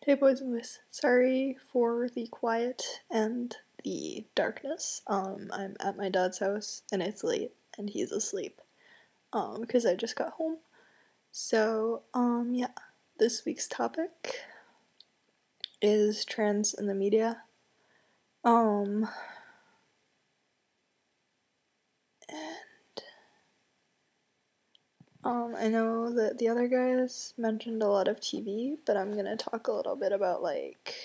Hey boys and boys, sorry for the quiet and the darkness. I'm at my dad's house and it's late and he's asleep. Because I just got home. So, yeah. This week's topic is trans in the media. And I know that the other guys mentioned a lot of TV, but I'm gonna talk a little bit about like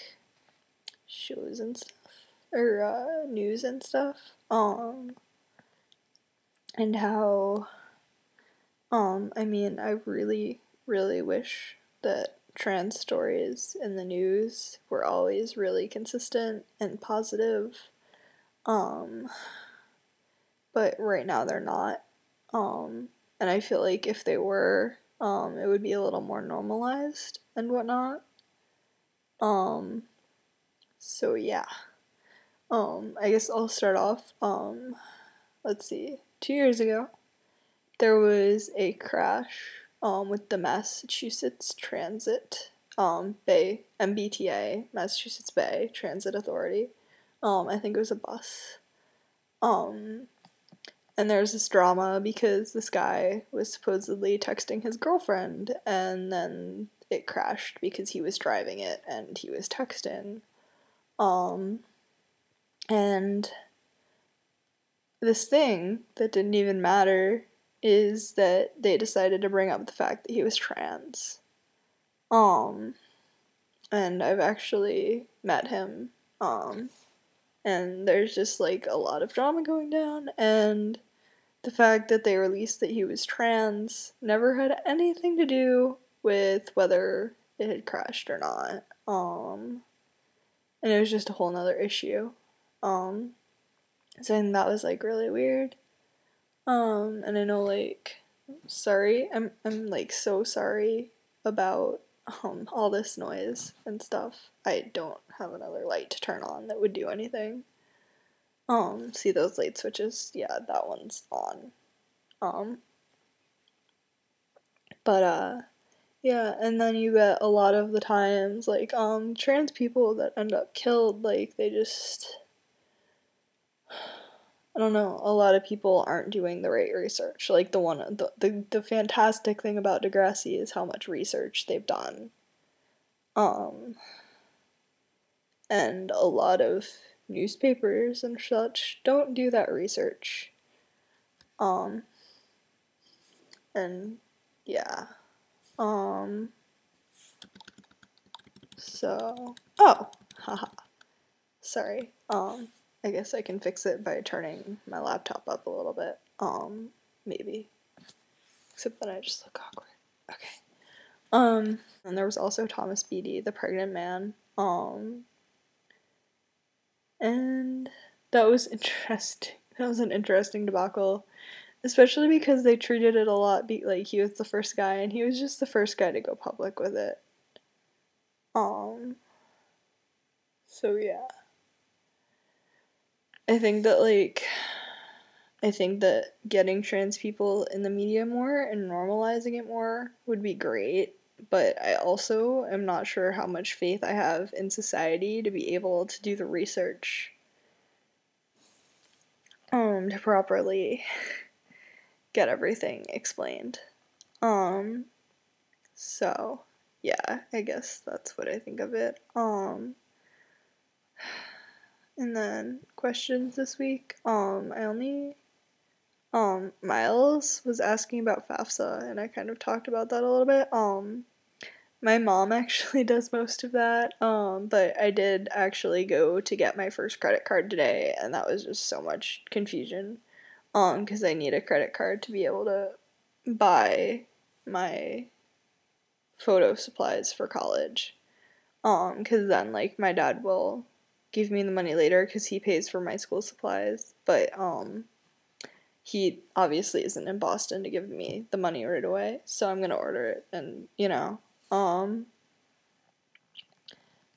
shows and stuff. Or news and stuff. And how I really, really wish that trans stories in the news were always really consistent and positive. But right now they're not. And I feel like if they were, it would be a little more normalized and whatnot. So yeah. I guess I'll start off. Let's see. 2 years ago, there was a crash with the Massachusetts Transit Bay, MBTA, Massachusetts Bay Transit Authority. I think it was a bus. And there's this drama because this guy was supposedly texting his girlfriend, and then it crashed because he was driving it and he was texting. And this thing that didn't even matter is that they decided to bring up the fact that he was trans. And I've actually met him. And there's just like a lot of drama going down, and the fact that they released that he was trans never had anything to do with whether it had crashed or not. And it was just a whole nother issue. So I think that was like really weird. And I know like sorry. I'm like so sorry about all this noise and stuff. I don't have another light to turn on that would do anything. See those light switches? Yeah, that one's on. But yeah, and then you get a lot of the times like trans people that end up killed, like they just I don't know, a lot of people aren't doing the right research. Like the fantastic thing about Degrassi is how much research they've done. And a lot of newspapers and such don't do that research. And yeah. So haha. Sorry. I guess I can fix it by turning my laptop up a little bit. Maybe. Except then I just look awkward. Okay. And there was also Thomas Beatty, the pregnant man. And that was interesting. That was an interesting debacle. Especially because they treated it a lot like he was the first guy, and he was just the first guy to go public with it. So yeah. I think that getting trans people in the media more and normalizing it more would be great, but I also am not sure how much faith I have in society to be able to do the research to properly get everything explained. So yeah, I guess that's what I think of it. And then questions this week. Miles was asking about FAFSA, and I kind of talked about that a little bit. My mom actually does most of that, but I did actually go to get my first credit card today, and that was just so much confusion, because I need a credit card to be able to buy my photo supplies for college, because then, like, my dad will give me the money later, because he pays for my school supplies, but, he obviously isn't in Boston to give me the money right away, so I'm gonna order it, and,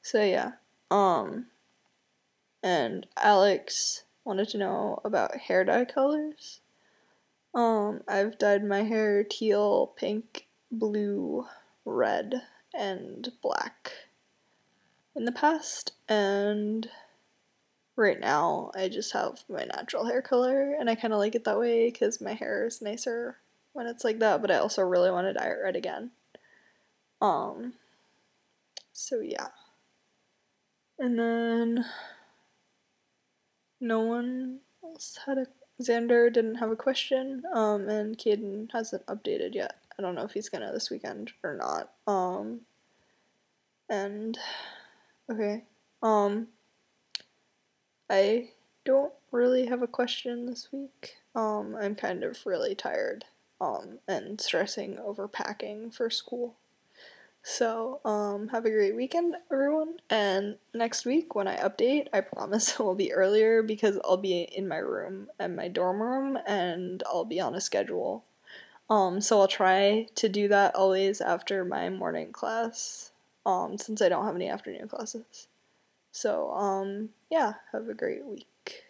so yeah, and Alex wanted to know about hair dye colors. I've dyed my hair teal, pink, blue, red, and black. in the past, and right now I just have my natural hair color, and I kind of like it that way because my hair is nicer when it's like that, but I also really want to dye it red again. Um, so yeah. And then no one else had a Xander didn't have a question, and Caden hasn't updated yet. I don't know if he's gonna this weekend or not. And okay. I don't really have a question this week. I'm kind of really tired, and stressing over packing for school. So, have a great weekend, everyone. And next week, when I update, I promise it will be earlier because I'll be in my room, in my dorm room, and I'll be on a schedule. So I'll try to do that always after my morning class, since I don't have any afternoon classes. So, yeah, have a great week.